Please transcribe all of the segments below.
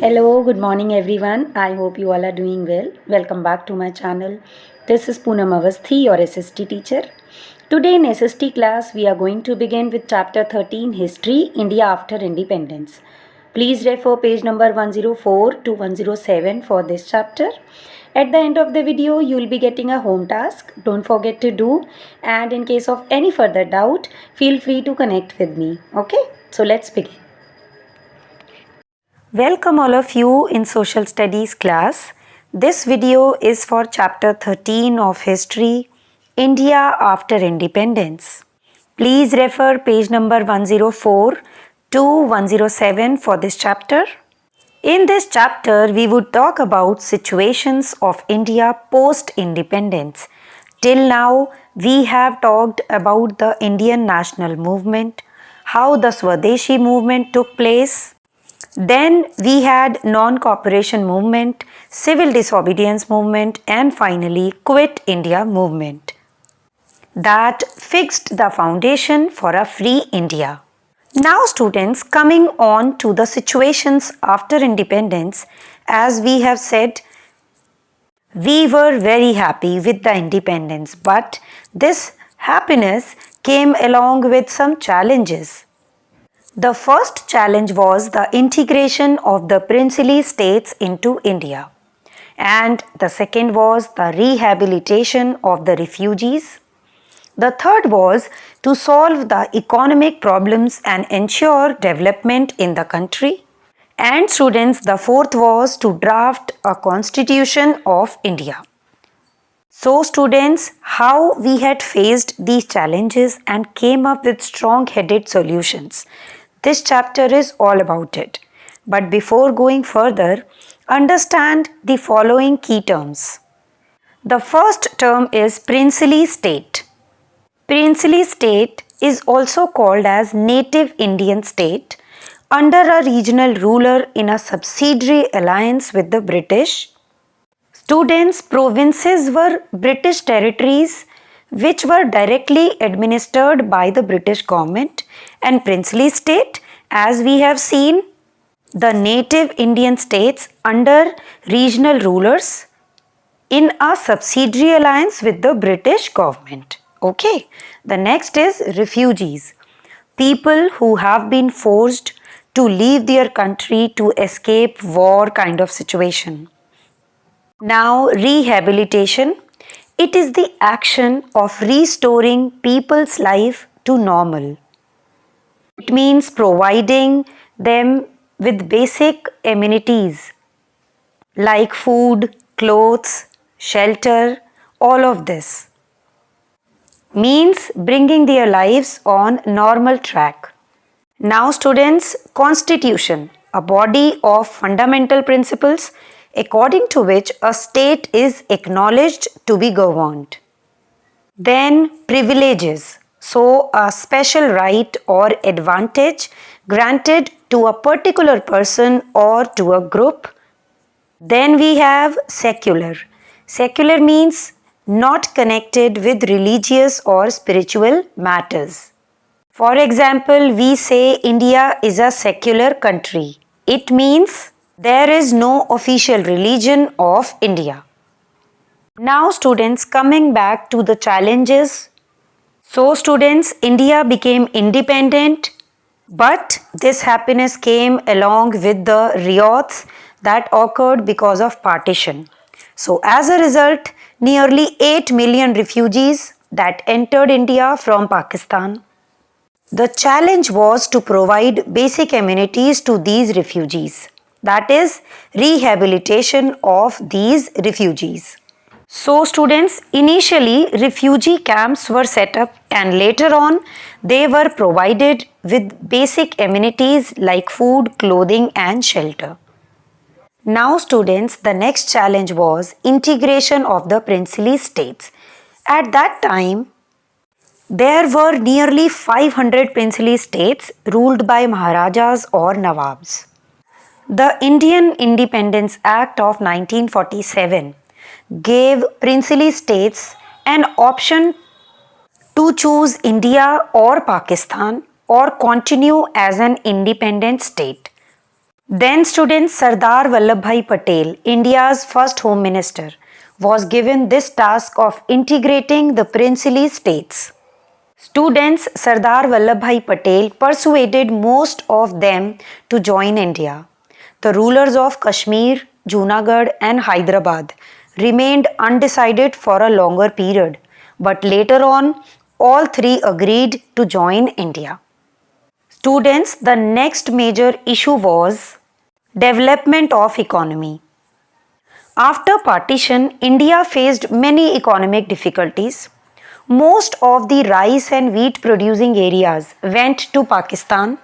Hello, good morning everyone. I hope you all are doing well. Welcome back to my channel. This is Poonam Avasthi, your SST teacher. Today in SST class, we are going to begin with chapter 13, History, India after Independence. Please refer page number 104 to 107 for this chapter. At the end of the video, you will be getting a home task. Don't forget to do. And in case of any further doubt, feel free to connect with me. Okay, so let's begin. Welcome all of you in Social Studies class. This video is for chapter 13 of History, India after Independence. Please refer page number 104 to 107 for this chapter. In this chapter, we would talk about situations of India post-independence. Till now, we have talked about the Indian national movement, how the Swadeshi movement took place. Then we had non-cooperation movement, civil disobedience movement, and finally Quit India movement that fixed the foundation for a free India. Now students, coming on to the situations after independence, as we have said, we were very happy with the independence, but this happiness came along with some challenges. The first challenge was the integration of the princely states into India. And the second was the rehabilitation of the refugees. The third was to solve the economic problems and ensure development in the country. And students, the fourth was to draft a constitution of India. So students, how we had faced these challenges and came up with strong-headed solutions. This chapter is all about it. But before going further, understand the following key terms. The first term is princely state. Princely state is also called as native Indian state under a regional ruler in a subsidiary alliance with the British. Students, provinces were British territories which were directly administered by the British government, and princely state, as we have seen, the native Indian states under regional rulers in a subsidiary alliance with the British government. Okay, the next is refugees, people who have been forced to leave their country to escape war kind of situation. Now, rehabilitation. It is the action of restoring people's life to normal. It means providing them with basic amenities like food, clothes, shelter, all of this. Means bringing their lives on normal track. Now students, constitution, a body of fundamental principles according to which a state is acknowledged to be governed. Then privileges, so a special right or advantage granted to a particular person or to a group. Then we have secular. Secular means not connected with religious or spiritual matters. For example, we say India is a secular country. It means there is no official religion of India. Now students, coming back to the challenges. So students, India became independent, but this happiness came along with the riots that occurred because of partition. So as a result, nearly 8 million refugees that entered India from Pakistan. The challenge was to provide basic amenities to these refugees, that is, rehabilitation of these refugees. So students, initially refugee camps were set up and later on they were provided with basic amenities like food, clothing and shelter. Now students, the next challenge was integration of the princely states. At that time, there were nearly 500 princely states ruled by Maharajas or Nawabs. The Indian Independence Act of 1947 gave princely states an option to to choose India or Pakistan or continue as an independent state. Then students Sardar Vallabhbhai Patel, India's first Home Minister, was given this task of integrating the princely states. Students Sardar Vallabhbhai Patel persuaded most of them to join India. The rulers of Kashmir, Junagadh and Hyderabad remained undecided for a longer period, but later on all three agreed to join India. Students, the next major issue was development of economy. After partition, India faced many economic difficulties. Most of the rice and wheat producing areas went to Pakistan,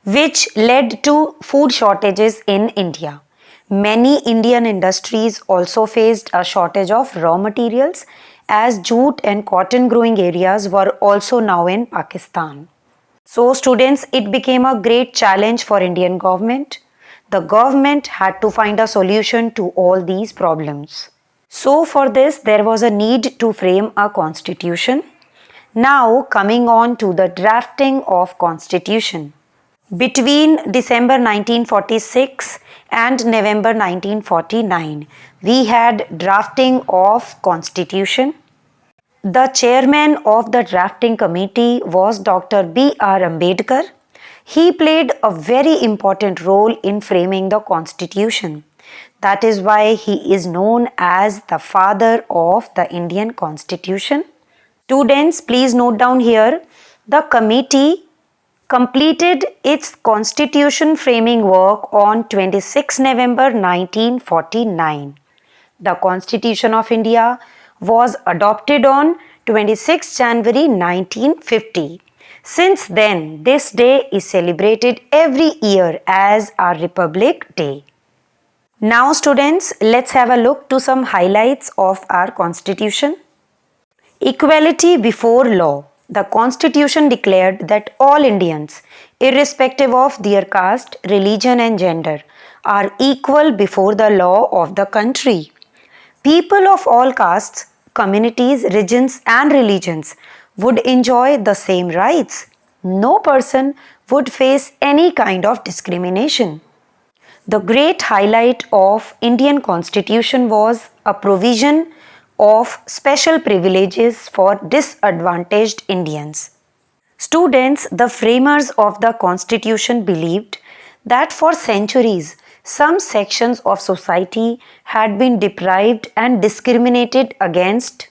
which led to food shortages in India. Many Indian industries also faced a shortage of raw materials as jute and cotton growing areas were also now in Pakistan. So students, it became a great challenge for Indian government. The government had to find a solution to all these problems. So for this, there was a need to frame a constitution. Now coming on to the drafting of constitution. Between December 1946 and November 1949, we had drafting of constitution. The chairman of the drafting committee was Dr. B.R. Ambedkar. He played a very important role in framing the constitution. That is why he is known as the father of the Indian Constitution. Students, please note down here, the committee completed its constitution framing work on 26 November 1949. The Constitution of India was adopted on 26 January 1950. Since then, this day is celebrated every year as our Republic Day. Now students, let's have a look to some highlights of our Constitution. Equality before law. The Constitution declared that all Indians, irrespective of their caste, religion and gender, are equal before the law of the country. People of all castes, communities, regions and religions would enjoy the same rights. No person would face any kind of discrimination. The great highlight of Indian Constitution was a provision of special privileges for disadvantaged Indians. Students, the framers of the Constitution believed that for centuries some sections of society had been deprived and discriminated against.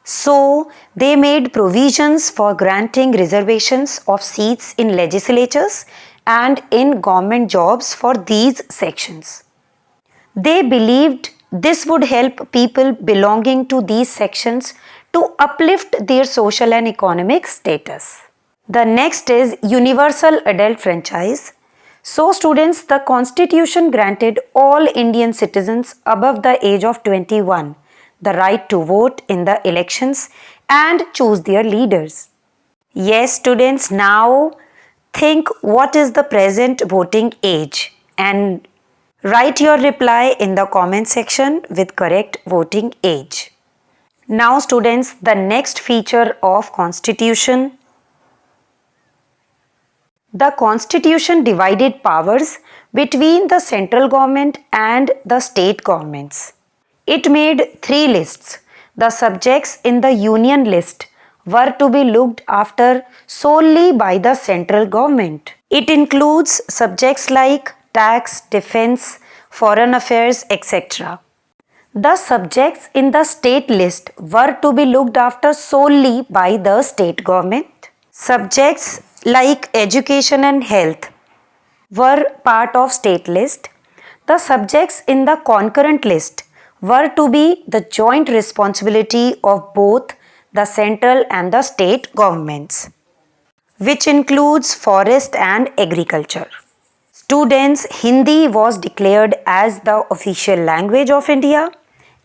So, they made provisions for granting reservations of seats in legislatures and in government jobs for these sections. They believed this would help people belonging to these sections to uplift their social and economic status. The next is universal adult franchise. So students, the Constitution granted all Indian citizens above the age of 21 the right to vote in the elections and choose their leaders. Yes students, now think what is the present voting age and write your reply in the comment section with correct voting age. Now students, the next feature of Constitution. The Constitution divided powers between the central government and the state governments. It made 3 lists. The subjects in the union list were to be looked after solely by the central government. It includes subjects like tax, defense, foreign affairs, etc. The subjects in the state list were to be looked after solely by the state government. Subjects like education and health were part of state list. The subjects in the concurrent list were to be the joint responsibility of both the central and the state governments, which includes forest and agriculture. Students, Hindi was declared as the official language of India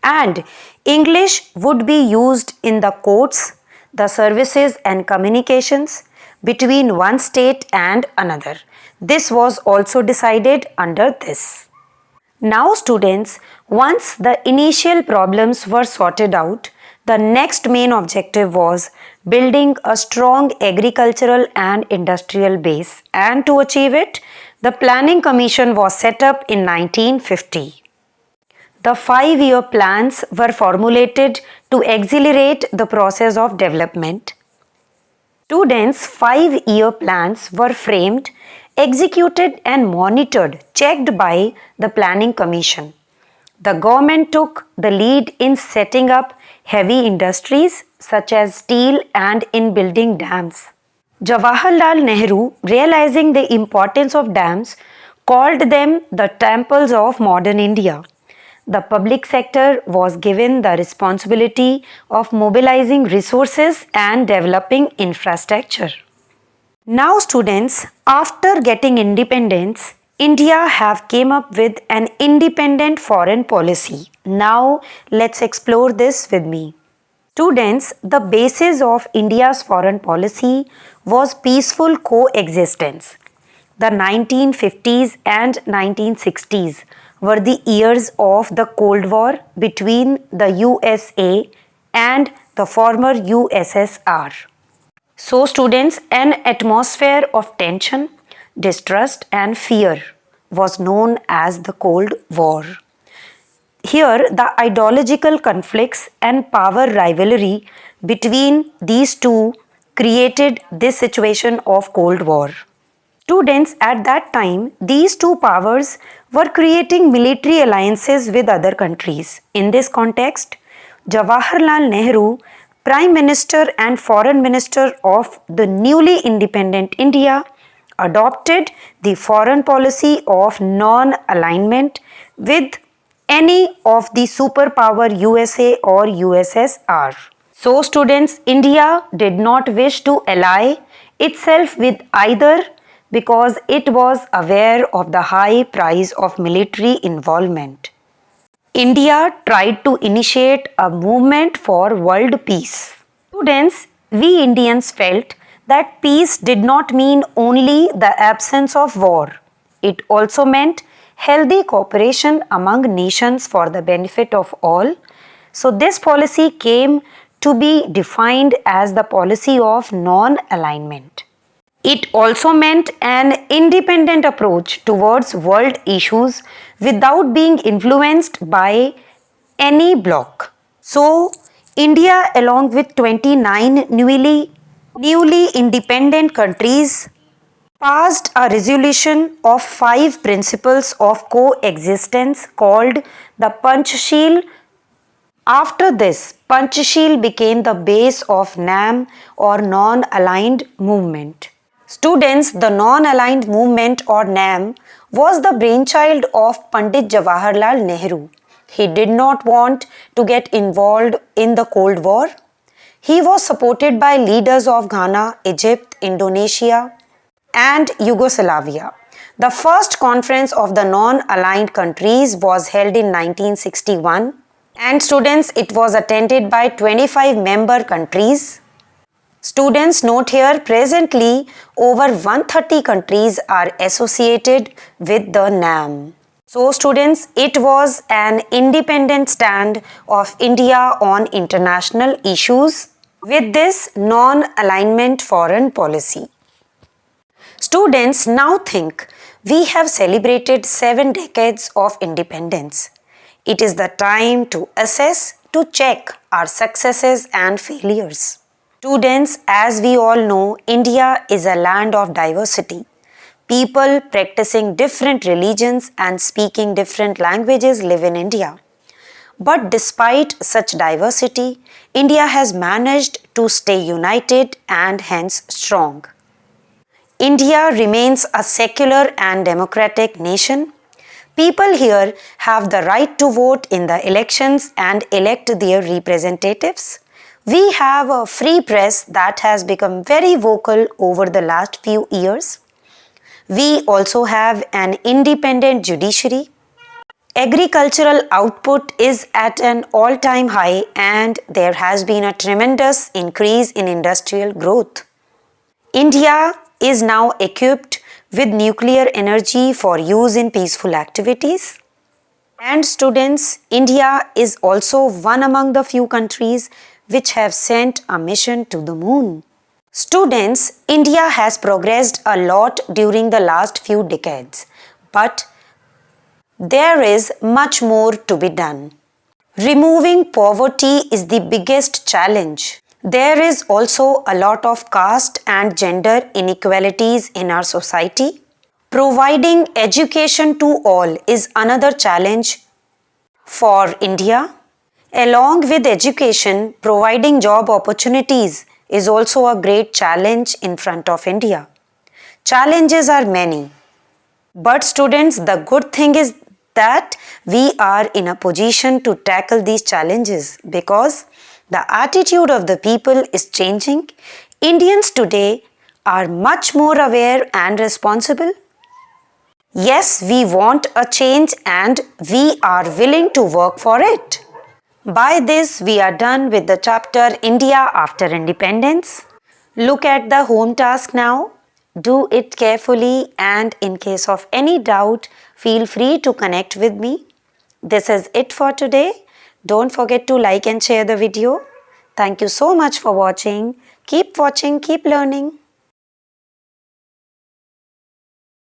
and English would be used in the courts, the services and communications between one state and another. This was also decided under this. Now students, once the initial problems were sorted out, The next main objective was building a strong agricultural and industrial base, and to achieve it, the Planning Commission was set up in 1950. The 5-year plans were formulated to accelerate the process of development. Students' 5-year plans were framed, executed, and monitored, checked by the Planning Commission. The government took the lead in setting up heavy industries such as steel and in building dams. Jawaharlal Nehru, realizing the importance of dams, called them the temples of modern India. The public sector was given the responsibility of mobilizing resources and developing infrastructure. Now students, after getting independence, India have came up with an independent foreign policy. Now let's explore this with me. Students, the basis of India's foreign policy was peaceful coexistence. The 1950s and 1960s were the years of the Cold War between the USA and the former USSR. So students, an atmosphere of tension, distrust and fear was known as the Cold War. Here, the ideological conflicts and power rivalry between these two created this situation of Cold War. Students, at that time, these two powers were creating military alliances with other countries. In this context, Jawaharlal Nehru, Prime Minister and Foreign Minister of the newly independent India, adopted the foreign policy of non-alignment with any of the superpower USA or USSR. So students, India did not wish to ally itself with either because it was aware of the high price of military involvement. India tried to initiate a movement for world peace. Students, we Indians felt that peace did not mean only the absence of war. It also meant healthy cooperation among nations for the benefit of all. So this policy came to be defined as the policy of non-alignment. It also meant an independent approach towards world issues without being influenced by any bloc. So, India, along with 29 newly independent countries, passed a resolution of 5 principles of coexistence called the Panchsheel. After this, Panchsheel became the base of NAM or Non-Aligned Movement. Students, the non-aligned movement or NAM was the brainchild of Pandit Jawaharlal Nehru. He did not want to get involved in the Cold War. He was supported by leaders of Ghana, Egypt, Indonesia, and Yugoslavia. The first conference of the non-aligned countries was held in 1961, and students, it was attended by 25 member countries. Students, note here, presently over 130 countries are associated with the NAM. So students, it was an independent stand of India on international issues with this non-alignment foreign policy. Students, now think, we have celebrated 7 decades of independence. It is the time to assess, to check our successes and failures. Students, as we all know, India is a land of diversity. People practicing different religions and speaking different languages live in India. But despite such diversity, India has managed to stay united and hence strong. India remains a secular and democratic nation. People here have the right to vote in the elections and elect their representatives. We have a free press that has become very vocal over the last few years. We also have an independent judiciary. Agricultural output is at an all-time high and there has been a tremendous increase in industrial growth. India is now equipped with nuclear energy for use in peaceful activities. And students, India is also one among the few countries which have sent a mission to the moon. Students, India has progressed a lot during the last few decades, but there is much more to be done. Removing poverty is the biggest challenge. There is also a lot of caste and gender inequalities in our society. Providing education to all is another challenge for India. Along with education, providing job opportunities is also a great challenge in front of India. Challenges are many, but students, the good thing is that we are in a position to tackle these challenges because the attitude of the people is changing. Indians today are much more aware and responsible. Yes, we want a change and we are willing to work for it. By this, we are done with the chapter India after Independence. Look at the home task now. Do it carefully and in case of any doubt, feel free to connect with me. This is it for today. Don't forget to like and share the video. Thank you so much for watching. Keep watching, keep learning.